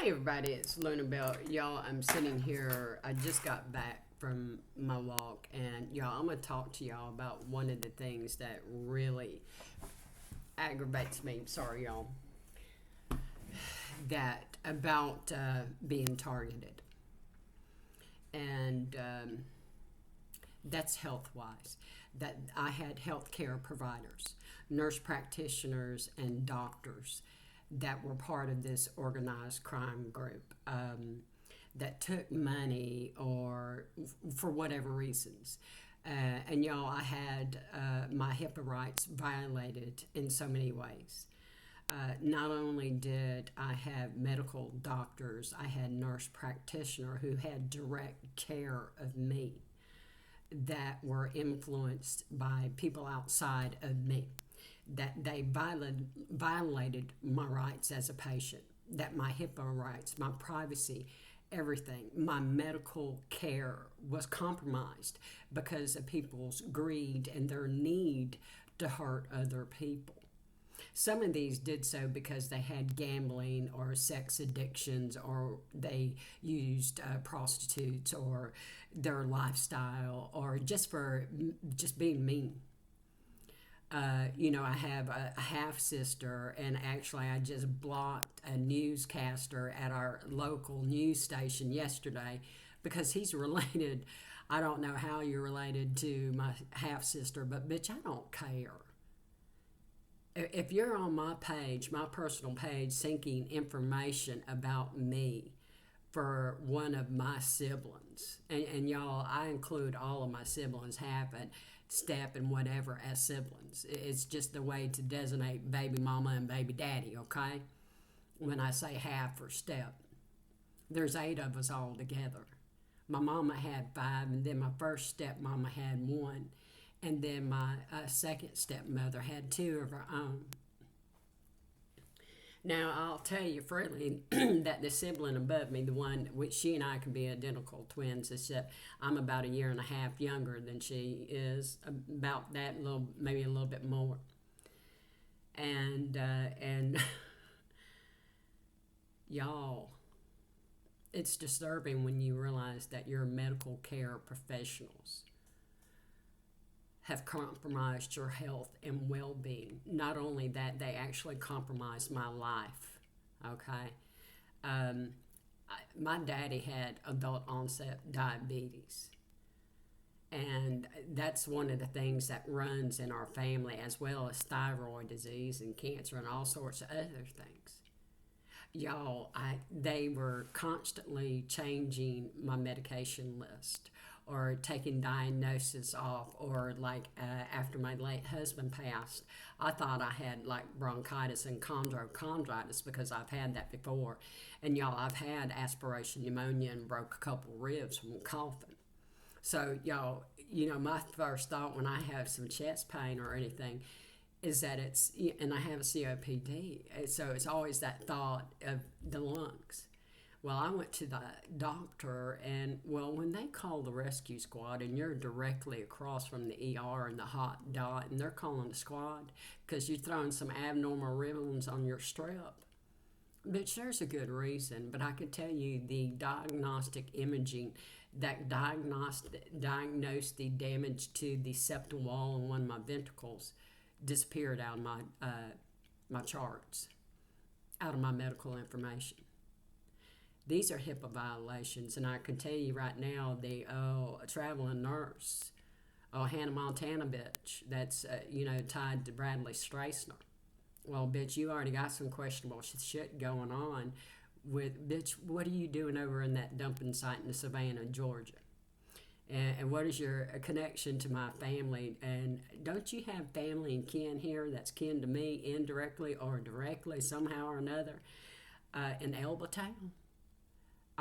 Hey everybody, it's Luna Bell. Y'all, I'm sitting here. I just got back from my walk, and y'all, I'm gonna talk to y'all about one of the things that really aggravates me. Sorry, y'all. That about being targeted, and that's health wise. That I had healthcare providers, nurse practitioners, and doctors that were part of this organized crime group that took money or for whatever reasons. And y'all, I had my HIPAA rights violated in so many ways. Not only did I have medical doctors, I had nurse practitioner who had direct care of me that were influenced by people outside of me, that they violated my rights as a patient, that my HIPAA rights, my privacy, everything, my medical care was compromised because of people's greed and their need to hurt other people. Some of these did so because they had gambling or sex addictions, or they used prostitutes, or their lifestyle, or just for just being mean. I have a half sister, and actually, I just blocked a newscaster at our local news station yesterday because he's related. I don't know how you're related to my half sister, but bitch, I don't care. If you're on my page, my personal page, seeking information about me for one of my siblings, and y'all, I include all of my siblings, half and step and whatever, as siblings. It's just the way to designate baby mama and baby daddy, okay? When I say half or step, there's 8 of us all together. My mama had 5, and then my first stepmama had 1, and then my second stepmother had 2 of her own. Now, I'll tell you freely that the sibling above me, the one which she and I can be identical twins, except I'm about a year and a half younger than she is, about that, little, maybe a little bit more. And y'all, it's disturbing when you realize that your medical care professionals have compromised your health and well-being. Not only that, they actually compromised my life. Okay, my daddy had adult onset diabetes, and that's one of the things that runs in our family, as well as thyroid disease and cancer and all sorts of other things. Y'all, they were constantly changing my medication list or taking diagnosis off, or like after my late husband passed, I thought I had like bronchitis and chondrochondritis because I've had that before. And y'all, I've had aspiration pneumonia and broke a couple ribs from coughing. So y'all, my first thought when I have some chest pain or anything is that and I have a COPD. So it's always that thought of the lungs. Well, I went to the doctor, and well, when they call the rescue squad and you're directly across from the ER and the hot dot, and they're calling the squad because you're throwing some abnormal ribbons on your strep, bitch, there's a good reason. But I could tell you the diagnostic imaging that diagnosed the damage to the septal wall in one of my ventricles disappeared out of my charts, out of my medical information. These are HIPAA violations, and I can tell you right now, the traveling nurse, Hannah Montana bitch, that's tied to Bradley Strassner. Well, bitch, you already got some questionable shit going on with, bitch, what are you doing over in that dumping site in Savannah, Georgia? And what is your connection to my family? And don't you have family and kin here that's kin to me, indirectly or directly, somehow or another, in Elbatown?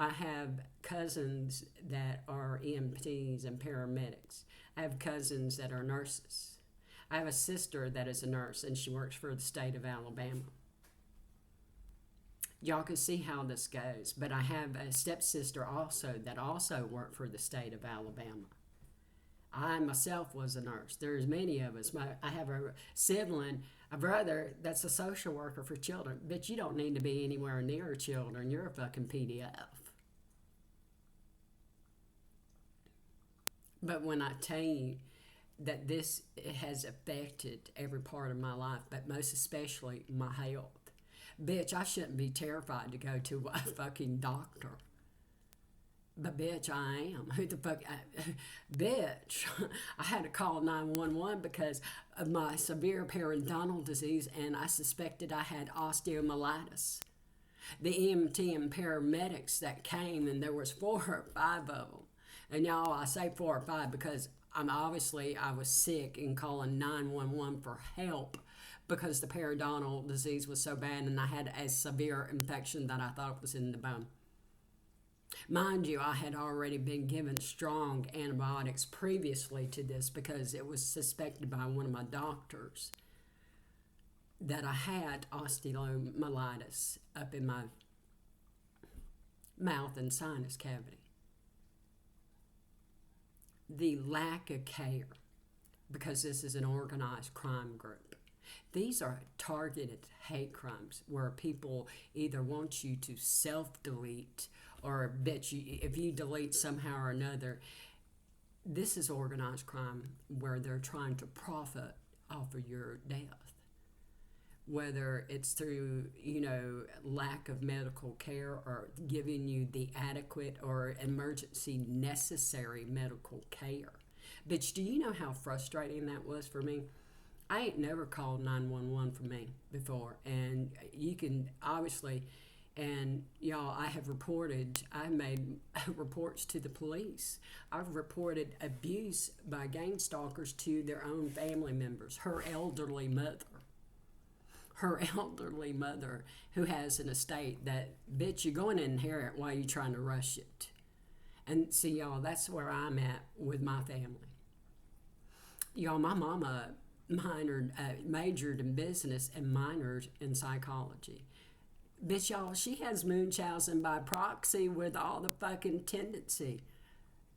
I have cousins that are EMTs and paramedics. I have cousins that are nurses. I have a sister that is a nurse, and she works for the state of Alabama. Y'all can see how this goes. But I have a stepsister also that also worked for the state of Alabama. I myself was a nurse. There's many of us. I have a sibling, a brother that's a social worker for children. But you don't need to be anywhere near children. You're a fucking PDF. But when I tell you that this has affected every part of my life, but most especially my health, bitch, I shouldn't be terrified to go to a fucking doctor. But bitch, I am. Who the fuck? Bitch, I had to call 911 because of my severe periodontal disease, and I suspected I had osteomyelitis. The EMT and paramedics that came, and there was 4 or 5 of them. And y'all, I say 4 or 5 because I was sick and calling 911 for help because the periodontal disease was so bad, and I had a severe infection that I thought it was in the bone. Mind you, I had already been given strong antibiotics previously to this because it was suspected by one of my doctors that I had osteomyelitis up in my mouth and sinus cavity. The lack of care, because this is an organized crime group. These are targeted hate crimes where people either want you to self-delete or bet you if you delete somehow or another. This is organized crime where they're trying to profit off of your death. Whether it's through, lack of medical care or giving you the adequate or emergency necessary medical care. Bitch, do you know how frustrating that was for me? I ain't never called 911 for me before, and you can obviously, and y'all, I made reports to the police. I've reported abuse by gang stalkers to their own family members, her elderly mother who has an estate that, bitch, you're going to inherit while you're trying to rush it. And see, y'all, that's where I'm at with my family. Y'all, my mama majored in business and minored in psychology. Bitch, y'all, she has Munchausen by proxy with all the fucking tendency.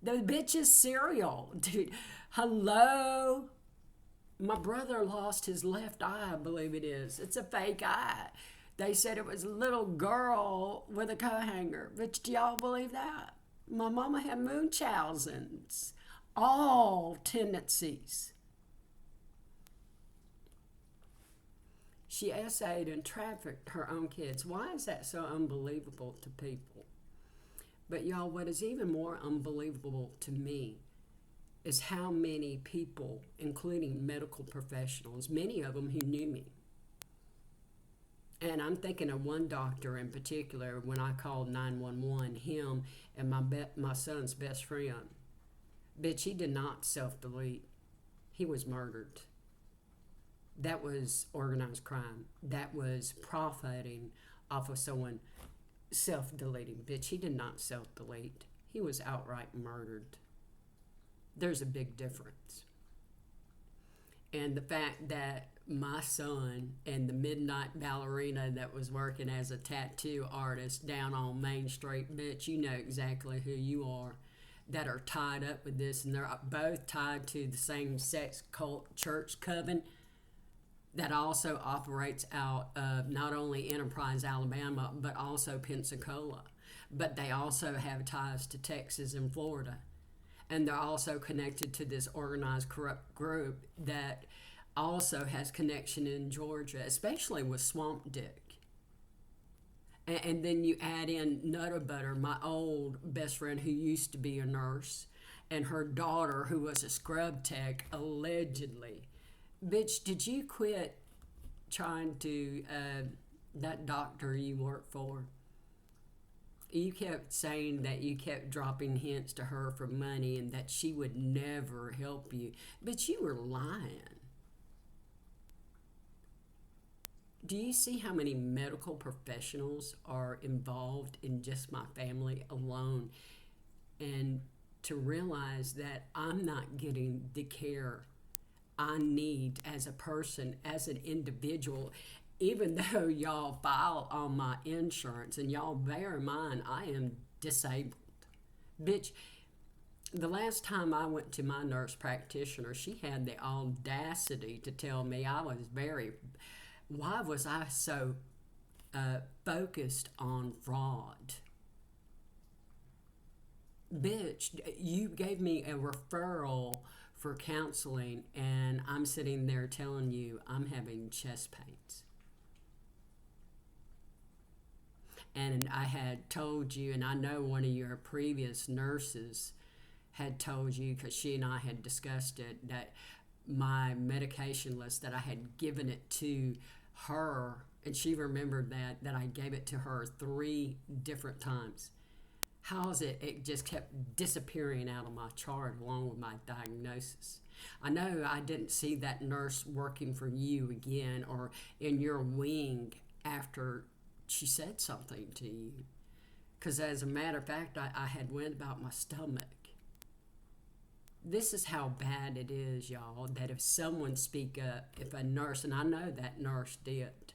The bitch is serial, dude. Hello? My brother lost his left eye, I believe it is. It's a fake eye. They said it was a little girl with a coat hanger. Bitch, do y'all believe that? My mama had Munchausen's. All tendencies. She essayed and trafficked her own kids. Why is that so unbelievable to people? But y'all, what is even more unbelievable to me is how many people, including medical professionals, many of them who knew me. And I'm thinking of one doctor in particular when I called 911, him and my son's best friend. Bitch, he did not self-delete. He was murdered. That was organized crime. That was profiting off of someone self-deleting. Bitch, he did not self-delete. He was outright murdered. There's a big difference. And the fact that my son and the midnight ballerina that was working as a tattoo artist down on Main Street, bitch, you know exactly who you are, that are tied up with this, and they're both tied to the same sex cult church coven that also operates out of not only Enterprise, Alabama, but also Pensacola. But they also have ties to Texas and Florida. And they're also connected to this organized corrupt group that also has connection in Georgia, especially with Swamp Dick. And then you add in Nutter Butter, my old best friend who used to be a nurse, and her daughter who was a scrub tech, allegedly. Bitch, did you quit trying to, that doctor you work for? You kept saying that you kept dropping hints to her for money and that she would never help you. But you were lying. Do you see how many medical professionals are involved in just my family alone? And to realize that I'm not getting the care I need as a person, as an individual, even though y'all file on my insurance, and y'all bear in mind I am disabled. Bitch, The last time I went to my nurse practitioner, she had the audacity to tell me why was I so focused on fraud? Bitch, you gave me a referral for counseling, and I'm sitting there telling you I'm having chest pains. And I had told you, and I know one of your previous nurses had told you, because she and I had discussed it, that my medication list, that I had given it to her, and she remembered that I gave it to her 3 different times. How's it just kept disappearing out of my chart along with my diagnosis? I know I didn't see that nurse working for you again or in your wing after she said something to you. Because as a matter of fact, I had went about my stomach. This is how bad it is, y'all, that if someone speak up, if a nurse, and I know that nurse did,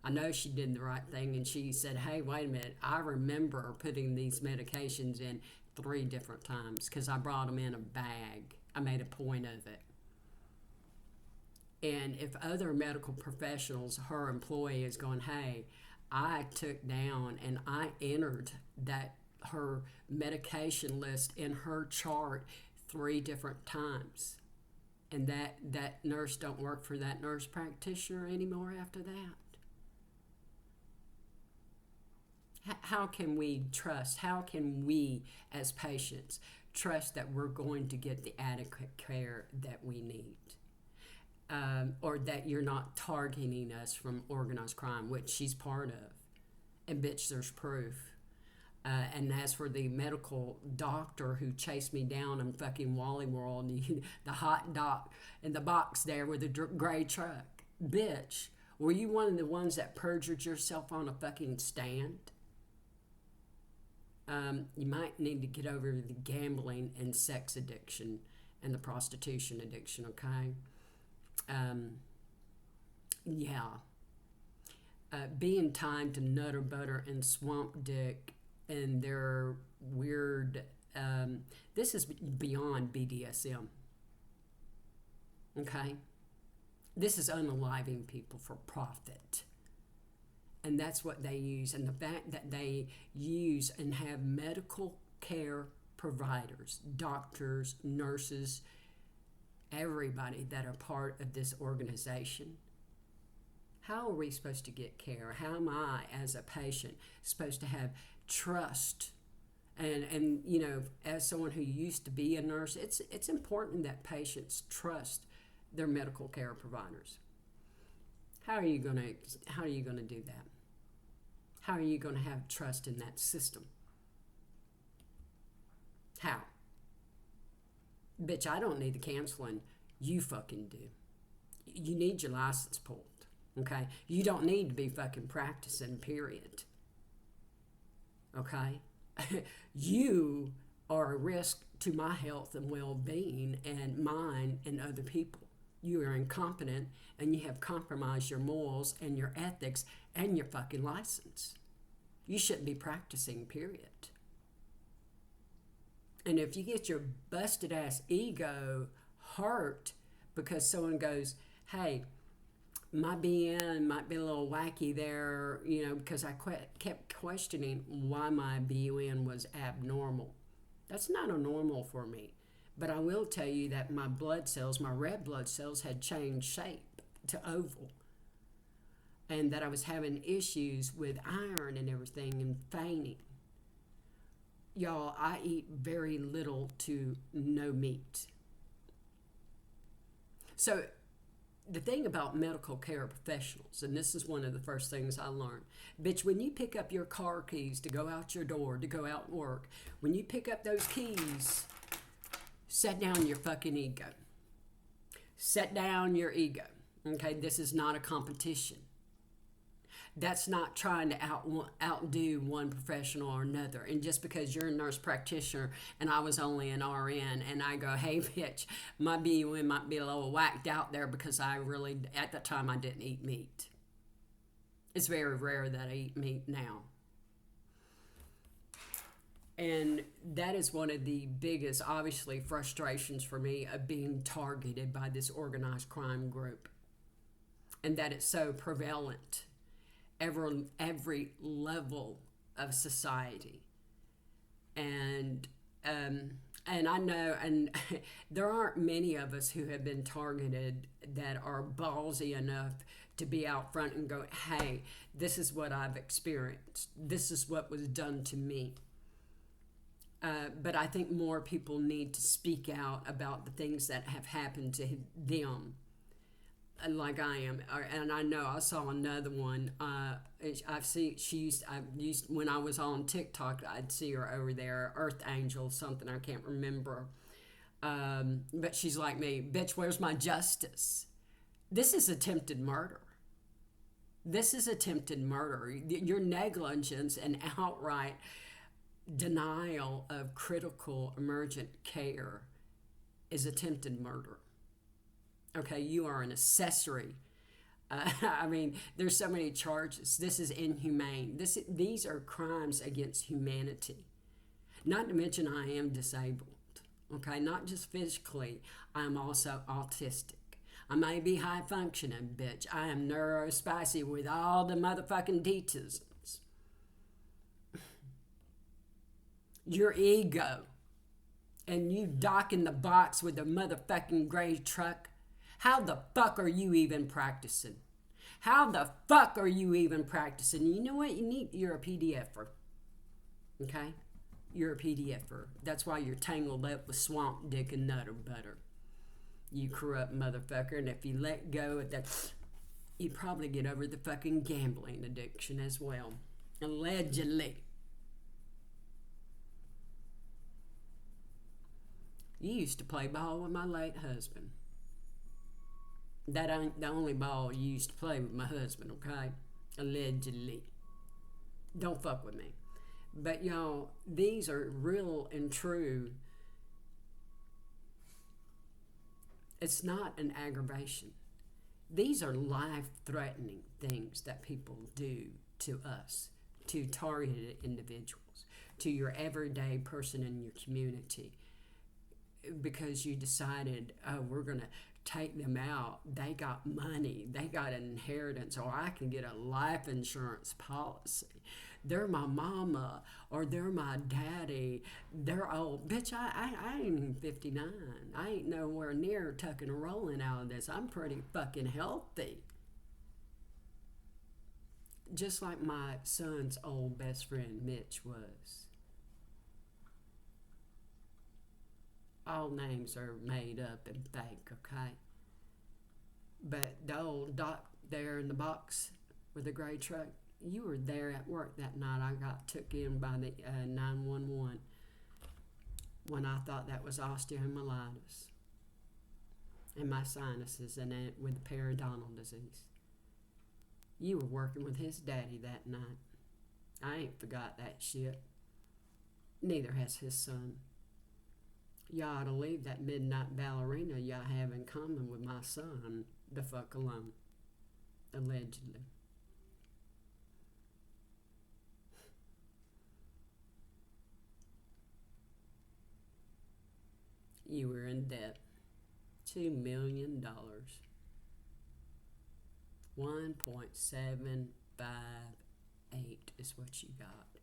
I know she did the right thing, and she said, hey, wait a minute, I remember putting these medications in 3 different times because I brought them in a bag. I made a point of it. And if other medical professionals, her employee is going, hey, I took down and I entered her medication list in her chart 3 different times, and that nurse don't work for that nurse practitioner anymore after that. How can we trust? How can we as patients trust that we're going to get the adequate care that we need? Or that you're not targeting us from organized crime, which she's part of. And bitch, there's proof. And as for the medical doctor who chased me down in fucking Wally World, the hot dog in the box there with the gray truck. Bitch, were you one of the ones that perjured yourself on a fucking stand? You might need to get over the gambling and sex addiction and the prostitution addiction, okay? Being tied to Nutter Butter and Swamp Dick and their weird, this is beyond BDSM, okay? This is unaliving people for profit. And that's what they use. And the fact that they use and have medical care providers, doctors, nurses, everybody that are part of this organization. How are we supposed to get care? How am I, as a patient, supposed to have trust? And you know, as someone who used to be a nurse, it's important that patients trust their medical care providers. How are you gonna do that? How are you gonna have trust in that system? How? Bitch, I don't need the counseling. You fucking do. You need your license pulled, okay? You don't need to be fucking practicing, period. Okay? You are a risk to my health and well-being and mine and other people. You are incompetent and you have compromised your morals and your ethics and your fucking license. You shouldn't be practicing, period. And if you get your busted ass ego hurt because someone goes, hey, my BN might be a little wacky there, you know, because I kept questioning why my BUN was abnormal. That's not a normal for me. But I will tell you that my blood cells, my red blood cells, had changed shape to oval. And that I was having issues with iron and everything and fainting. Y'all, I eat very little to no meat. So the thing about medical care professionals, and this is one of the first things I learned, bitch, when you pick up your car keys to go out your door, to go out and work, when you pick up those keys, set down your fucking ego. Set down your ego. Okay, this is not a competition. That's not trying to outdo one professional or another. And just because you're a nurse practitioner and I was only an RN and I go, hey, bitch, my BUN might be a little whacked out there because I really, at the time, I didn't eat meat. It's very rare that I eat meat now. And that is one of the biggest, obviously, frustrations for me of being targeted by this organized crime group, and that it's so prevalent every level of society. And and I know, and there aren't many of us who have been targeted that are ballsy enough to be out front and go, hey, this is what I've experienced. This is what was done to me. But I think more people need to speak out about the things that have happened to them, like I am. And I know I saw another one. I've seen I used when I was on TikTok. I'd see her over there, Earth Angel, something I can't remember. But she's like me, bitch. Where's my justice? This is attempted murder. This is attempted murder. Your negligence and outright denial of critical emergent care is attempted murder. Okay, you are an accessory. I mean, there's so many charges. This is inhumane. These are crimes against humanity. Not to mention I am disabled. Okay, not just physically, I'm also autistic. I may be high functioning, bitch. I am neurospicy with all the motherfucking details. Your ego, and you docking the box with a motherfucking gray truck. How the fuck are you even practicing? How the fuck are you even practicing? You know what you need? You're a PDFer. Okay? You're a PDFer. That's why you're tangled up with swamp dick and nutter butter. You corrupt motherfucker. And if you let go of that, you'd probably get over the fucking gambling addiction as well. Allegedly. You used to play ball with my late husband. That ain't the only ball you used to play with my husband, okay? Allegedly. Don't fuck with me. But y'all, these are real and true. It's not an aggravation. These are life-threatening things that people do to us, to targeted individuals, to your everyday person in your community. Because you decided, oh, we're going to take them out. They got money. They got an inheritance, or I can get a life insurance policy. They're my mama, or they're my daddy. They're old. Bitch, I ain't even 59. I ain't nowhere near tucking and rolling out of this. I'm pretty fucking healthy. Just like my son's old best friend, Mitch, was. All names are made up and fake, okay? But the old doc there in the box with the gray truck, you were there at work that night. I got took in by the 911 when I thought that was osteomyelitis and my sinuses and it with periodontal disease. You were working with his daddy that night. I ain't forgot that shit. Neither has his son. Y'all ought to leave that midnight ballerina y'all have in common with my son the fuck alone. Allegedly. You were in debt. $2 million. 1.758 is what you got.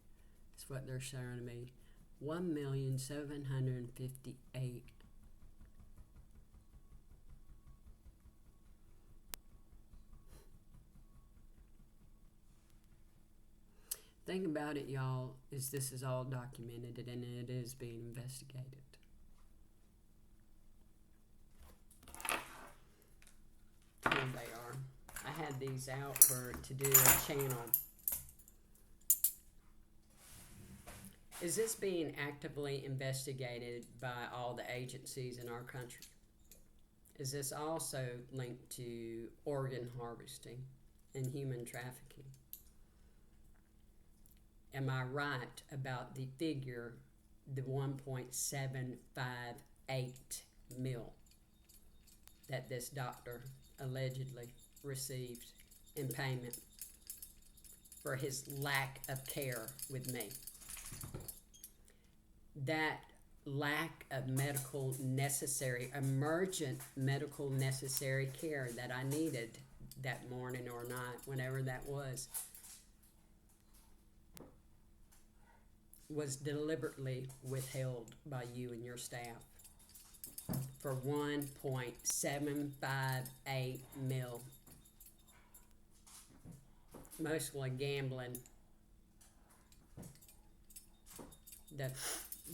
That's what they're showing me. 1,758,000. Thing about it, y'all, is this is all documented and it is being investigated. Here they are. I had these out to do a channel. Is this being actively investigated by all the agencies in our country? Is this also linked to organ harvesting and human trafficking? Am I right about the figure, the 1.758 mil that this doctor allegedly received in payment for his lack of care with me? that lack of emergent medical necessary care that I needed that morning or night, whenever that was deliberately withheld by you and your staff for 1.758 mil, mostly gambling, the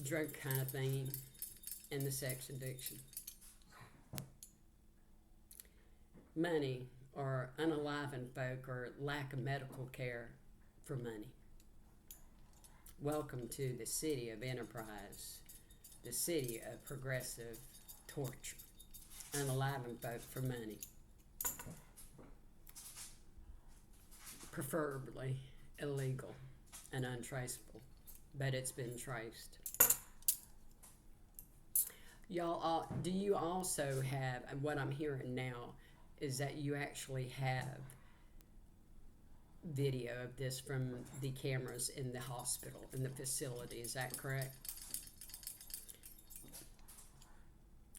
drug kind of thing, and the sex addiction. Money, or unalivened folk, or lack of medical care for money. Welcome to the city of enterprise, the city of progressive torture. Unalivened folk for money. Preferably illegal and untraceable, but it's been traced. Y'all, do you also have, and what I'm hearing now is that you actually have video of this from the cameras in the hospital, in the facility, is that correct?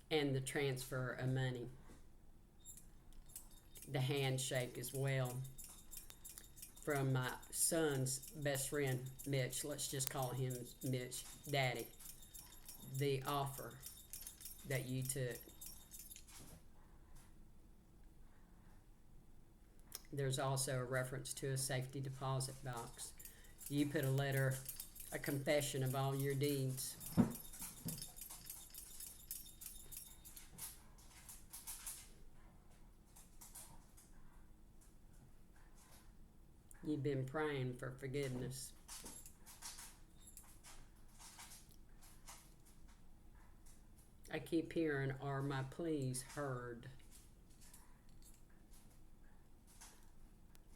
And the transfer of money, the handshake as well, from my son's best friend, Mitch. Let's just call him Mitch, Daddy. The offer that you took. There's also a reference to a safety deposit box. You put a confession of all your deeds. You've been praying for forgiveness. I keep hearing, are my pleas heard?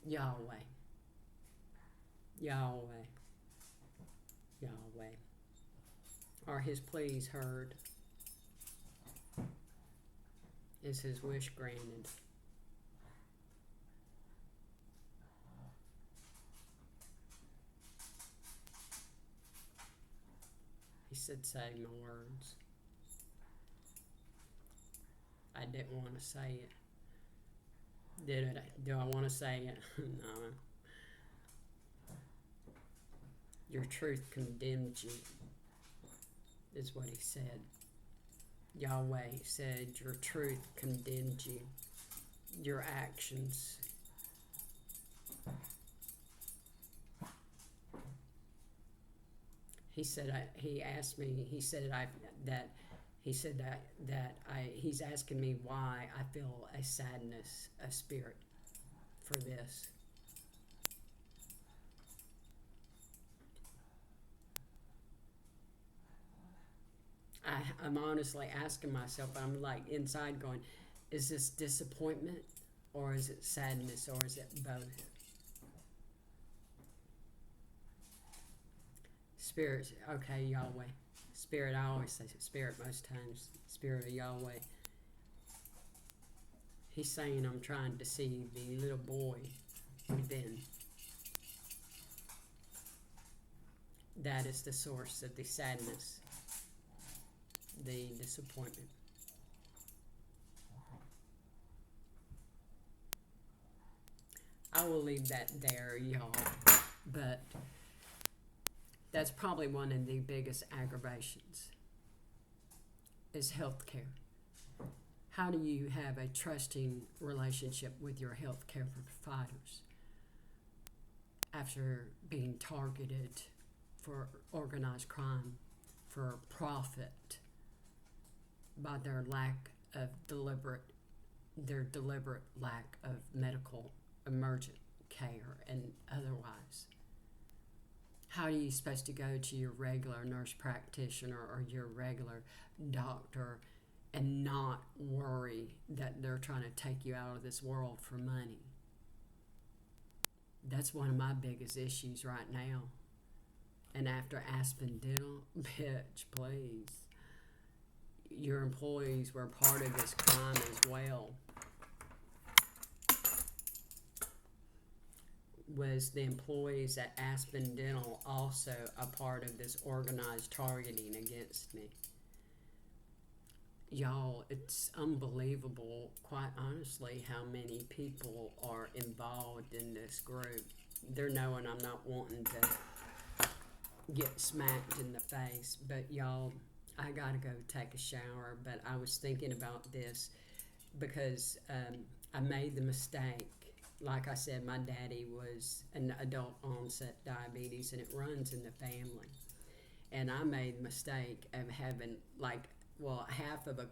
Yahweh. Yahweh. Yahweh. Are his pleas heard? Is his wish granted? He said, say my words. I didn't want to say it. Do I want to say it? No. Your truth condemned you, is what he said. Yahweh said, your truth condemned you. Your actions. He said, he asked me, he's asking me why I feel a sadness of spirit for this. I'm honestly asking myself, I'm like inside going, is this disappointment, or is it sadness, or is it both? Spirit, okay, Yahweh. Spirit, I always say Spirit most times. Spirit of Yahweh. He's saying, I'm trying to see the little boy within. That is the source of the sadness, the disappointment. I will leave that there, y'all. But that's probably one of the biggest aggravations is healthcare. How do you have a trusting relationship with your healthcare providers after being targeted for organized crime, for profit, by their deliberate lack of medical emergent care and otherwise? How are you supposed to go to your regular nurse practitioner or your regular doctor and not worry that they're trying to take you out of this world for money? That's one of my biggest issues right now. And after Aspen Dental, bitch, please. Your employees were part of this crime as well. was the employees at Aspen Dental also a part of this organized targeting against me? Y'all, it's unbelievable, quite honestly, how many people are involved in this group. They're knowing I'm not wanting to get smacked in the face, but y'all, I gotta go take a shower. But I was thinking about this because I made the mistake. Like I said, my daddy was an adult onset diabetes, and it runs in the family. And I made the mistake of having half of a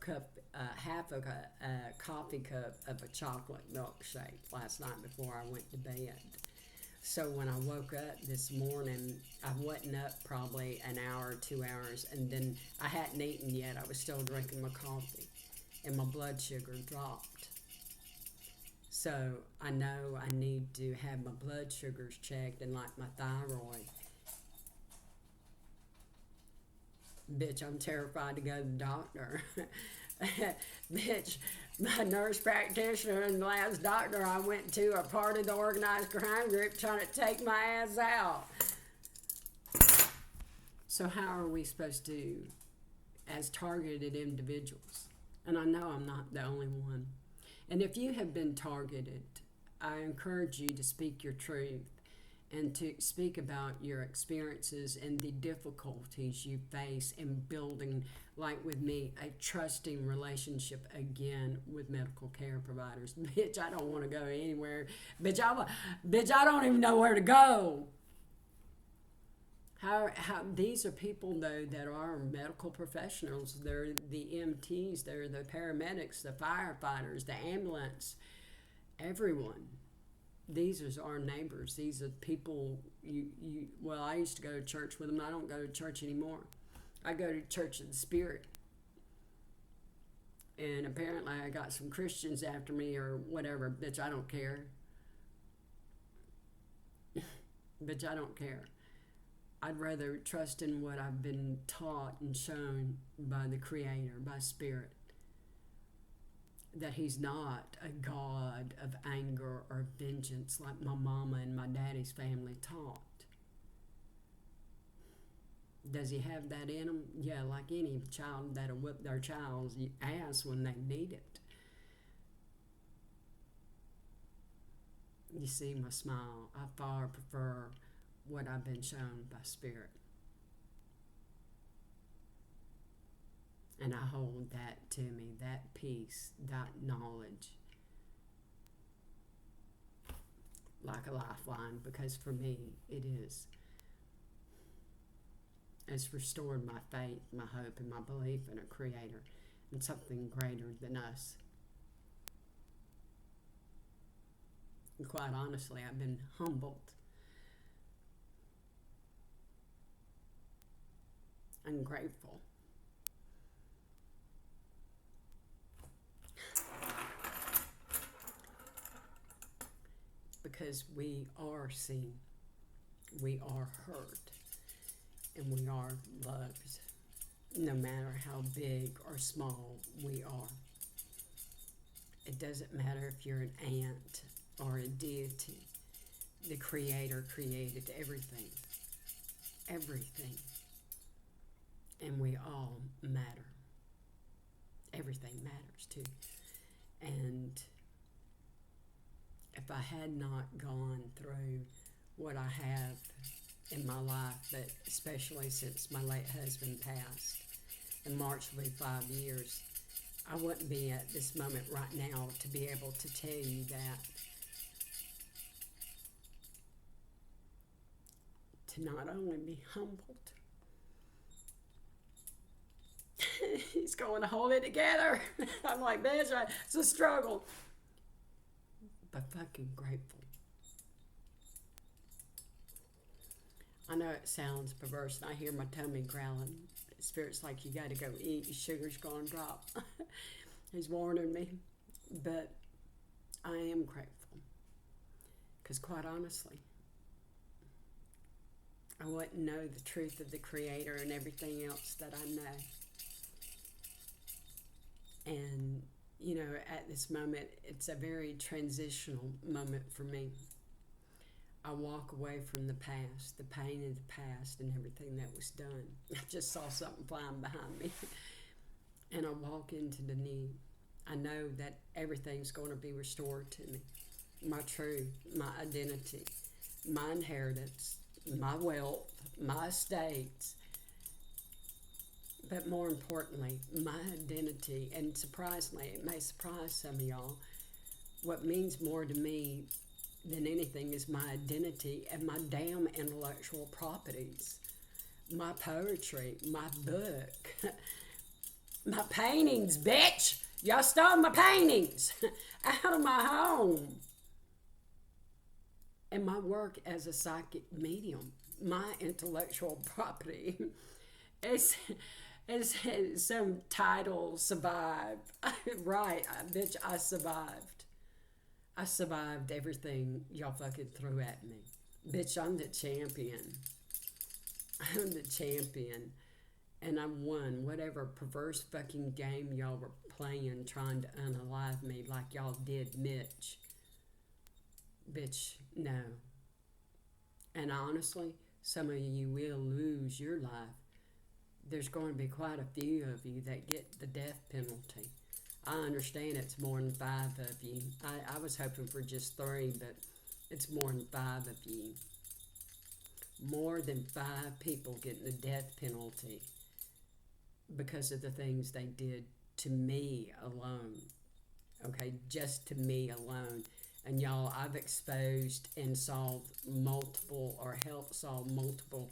coffee cup of a chocolate milkshake last night before I went to bed. So when I woke up this morning, I wasn't up probably an hour, 2 hours, and then I hadn't eaten yet. I was still drinking my coffee, and my blood sugar dropped. So I know I need to have my blood sugars checked and like my thyroid. Bitch, I'm terrified to go to the doctor. Bitch, my nurse practitioner and the last doctor I went to are part of the organized crime group trying to take my ass out. So how are we supposed to, as targeted individuals? And I know I'm not the only one. And if you have been targeted, I encourage you to speak your truth and to speak about your experiences and the difficulties you face in building, like with me, a trusting relationship again with medical care providers. Bitch, I don't want to go anywhere. Bitch, I don't even know where to go. How these are people, though, that are medical professionals. They're the EMTs, they're the paramedics, the firefighters, the ambulance, everyone. These are our neighbors. These are people well, I used to go to church with them. I don't go to church anymore. I go to Church of the Spirit. And apparently I got some Christians after me or whatever. Bitch, I don't care. Bitch, I don't care. I'd rather trust in what I've been taught and shown by the Creator, by Spirit. That He's not a God of anger or vengeance like my mama and my daddy's family taught. Does He have that in him? Yeah, like any child that'll whip their child's ass when they need it. You see my smile. I far prefer what I've been shown by Spirit. And I hold that to me, that peace, that knowledge, like a lifeline, because for me it is. It's restored my faith, my hope, and my belief in a Creator and something greater than us. And quite honestly, I've been humbled and grateful. Because we are seen, we are heard, and we are loved, no matter how big or small we are. It doesn't matter if you're an ant or a deity. The Creator created everything, everything, and we all matter. Everything matters too. And if I had not gone through what I have in my life, but especially since my late husband passed, in March will be 5 years, I wouldn't be at this moment right now to be able to tell you that. To not only be humbled, He's going to hold it together. I'm like, bitch, it's a struggle. But fucking grateful. I know it sounds perverse, and I hear my tummy growling. Spirit's like, you got to go eat. Your sugar's going to drop. He's warning me. But I am grateful. Because quite honestly, I wouldn't know the truth of the Creator and everything else that I know. And, you know, at this moment, it's a very transitional moment for me. I walk away from the past, the pain of the past, and everything that was done. I just saw something flying behind me, and I walk into the new. I know that everything's going to be restored to me. My truth, my identity, my inheritance, my wealth, my estates, but more importantly, my identity. And surprisingly, it may surprise some of y'all, what means more to me than anything is my identity and my damn intellectual properties, my poetry, my book, my paintings, bitch. Y'all stole my paintings out of my home. And my work as a psychic medium, my intellectual property is some title survived. Right, bitch, I survived. I survived everything y'all fucking threw at me. Bitch, I'm the champion. I'm the champion. And I won whatever perverse fucking game y'all were playing trying to unalive me like y'all did Mitch. Bitch, no. And honestly, some of you will lose your life. There's going to be quite a few of you that get the death penalty. I understand it's more than 5 of you. I was hoping for just 3, but it's more than 5 of you. More than 5 people getting the death penalty because of the things they did to me alone. Okay, just to me alone. And y'all, I've exposed and solved multiple or helped solve multiple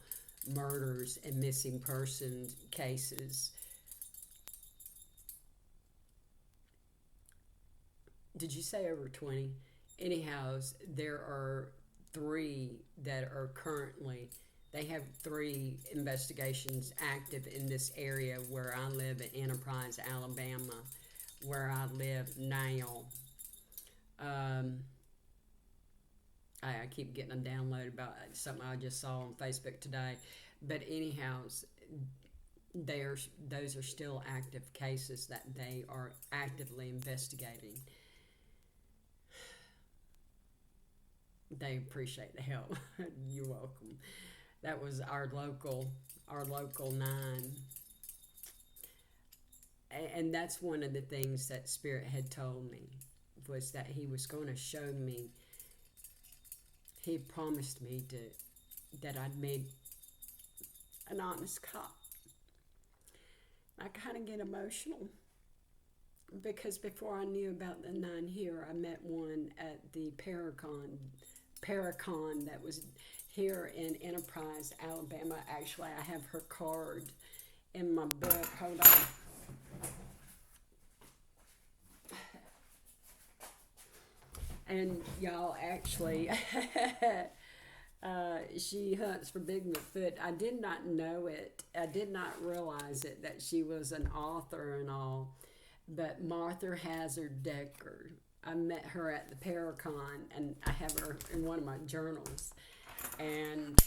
murders and missing persons cases. Did you say over 20? Anyhow, there are 3 that are currently, they have 3 investigations active in this area where I live in Enterprise, Alabama, where I live now. I keep getting them downloaded about something I just saw on Facebook today. But anyhow, those are still active cases that they are actively investigating. They appreciate the help. You're welcome. That was our local 9. And that's one of the things that Spirit had told me, was that he was going to show me, he promised me that I'd made an honest cop. I kind of get emotional because before I knew about the 9 here, I met one at the Paracon that was here in Enterprise, Alabama. Actually, I have her card in my book. Hold on. And y'all, actually, she hunts for Bigfoot. I did not know it. I did not realize it, that she was an author and all. But Martha Hazard Decker, I met her at the Paracon, and I have her in one of my journals. And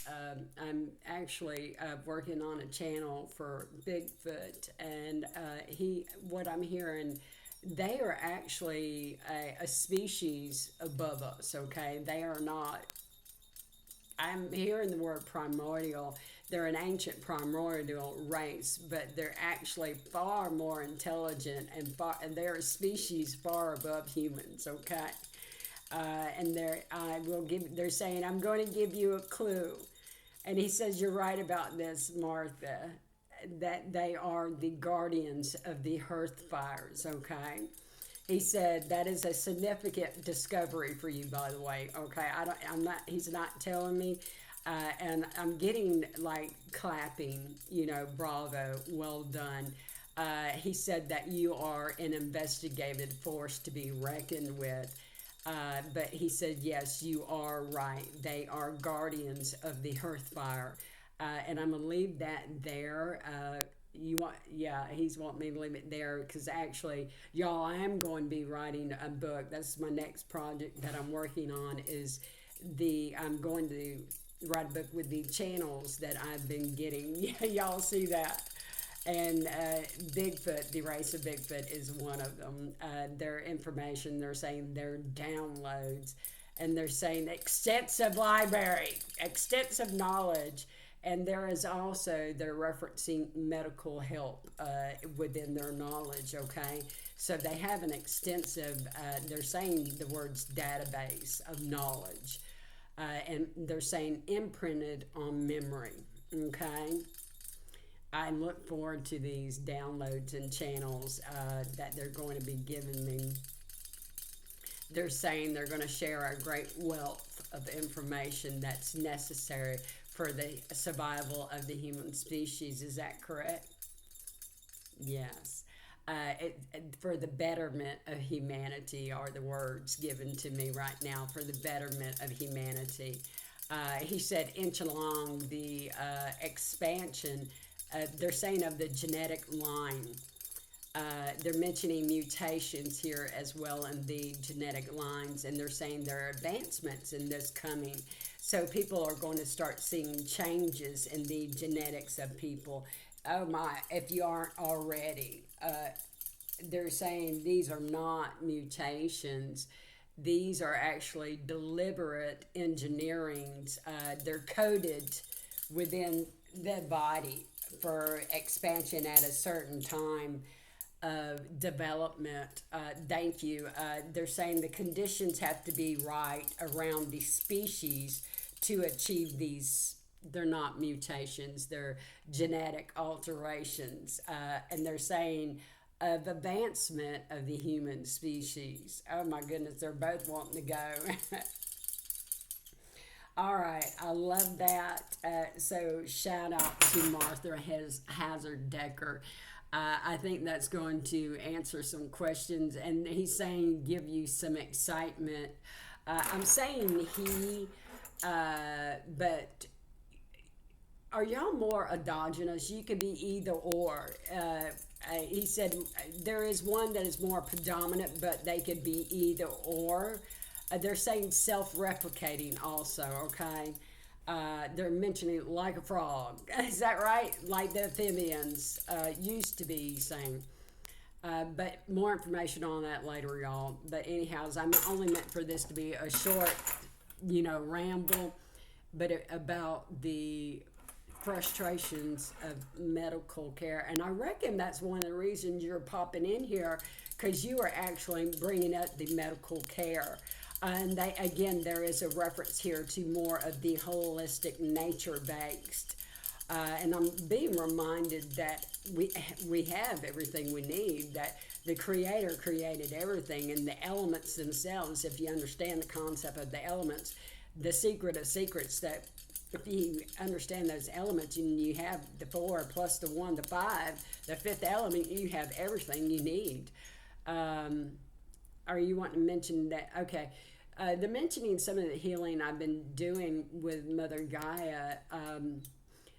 I'm actually working on a channel for Bigfoot. And what I'm hearing, they are actually a species above us, okay? They are not, I'm hearing the word primordial. They're an ancient primordial race, but they're actually far more intelligent and they're a species far above humans, okay? And they're saying, I'm going to give you a clue. And he says, you're right about this, Martha, that they are the guardians of the hearth fires, okay? He said, that is a significant discovery for you, by the way, okay? He's not telling me, and I'm getting like clapping, bravo, well done. He said that you are an investigative force to be reckoned with. But he said, yes, you are right. They are guardians of the hearth fire. And I'm going to leave that there. He's wanting me to leave it there because actually, y'all, I am going to be writing a book. That's my next project that I'm working on I'm going to write a book with the channels that I've been getting. Y'all see that? And Bigfoot, the race of Bigfoot is one of them. Their information, they're saying their downloads And they're saying extensive library, extensive knowledge. And there is also, they're referencing medical help within their knowledge, okay? So they have an extensive, they're saying the words database of knowledge. And they're saying imprinted on memory, okay? I look forward to these downloads and channels that they're going to be giving me. They're saying they're going to share a great wealth of information that's necessary for the survival of the human species. Is that correct? Yes. For the betterment of humanity are the words given to me right now, for the betterment of humanity. He said, inch along the expansion, they're saying of the genetic line. They're mentioning mutations here as well in the genetic lines, and they're saying there are advancements in this coming. So people are going to start seeing changes in the genetics of people. Oh my, if you aren't already. They're saying these are not mutations. These are actually deliberate engineerings. They're coded within the body for expansion at a certain time of development. Thank you. They're saying the conditions have to be right around the species to achieve these. They're not mutations, they're genetic alterations. And they're saying of advancement of the human species. Oh my goodness, they're both wanting to go. All right, I love that. So shout out to Martha Hazard Decker. I think that's going to answer some questions. And he's saying give you some excitement. I'm saying he, but are y'all more endogenous? You could be either or. He said there is one that is more predominant, but they could be either or. They're saying self-replicating also, okay? They're mentioning like a frog. Is that right? Like the amphibians used to be saying. But more information on that later, y'all. But anyhow, I'm only meant for this to be a short, ramble, but about the frustrations of medical care. And I reckon that's one of the reasons you're popping in here, because you are actually bringing up the medical care. And there is a reference here to more of the holistic nature-based. And I'm being reminded that we have everything we need, that the Creator created everything, and the elements themselves, if you understand the concept of the elements, the secret of secrets, that if you understand those elements and you have the 4 plus the 1, the 5, the 5th element, you have everything you need. Are you wanting to mention that? Okay. They're mentioning some of the healing I've been doing with Mother Gaia.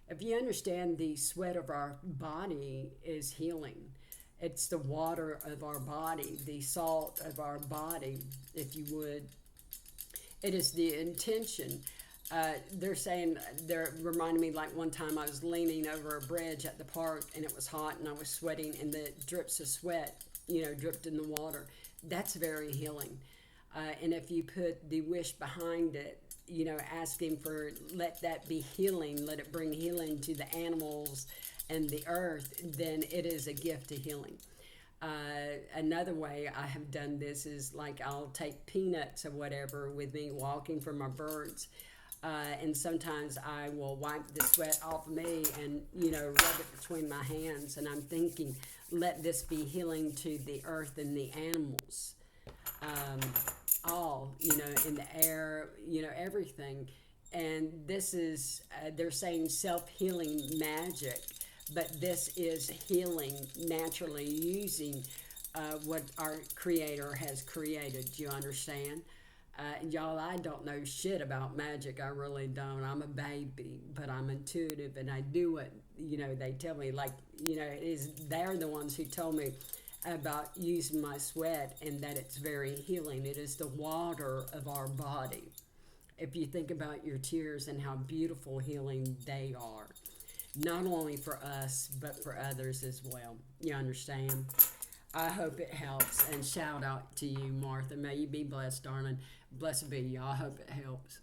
If you understand, the sweat of our body is healing. It's the water of our body, the salt of our body, if you would. It is the intention. They're reminding me, like one time I was leaning over a bridge at the park and it was hot and I was sweating and the drips of sweat, dripped in the water. That's very healing. And if you put the wish behind it, asking for, let that be healing, let it bring healing to the animals and the earth, then it is a gift of healing. Another way I have done this is like I'll take peanuts or whatever with me walking for my birds. And sometimes I will wipe the sweat off of me and, rub it between my hands. And I'm thinking, let this be healing to the earth and the animals. All, in the air, everything. And this is, they're saying self-healing magic, but this is healing naturally using what our Creator has created. Do you understand? Y'all, I don't know shit about magic. I really don't. I'm a baby, but I'm intuitive and I do what, they tell me. Like, they're the ones who told me about using my sweat and that it's very healing. It is the water of our body. If you think about your tears and how beautiful healing they are, not only for us, but for others as well. You understand? I hope it helps, and shout out to you, Martha. May you be blessed, darling. Blessed be y'all. I hope it helps.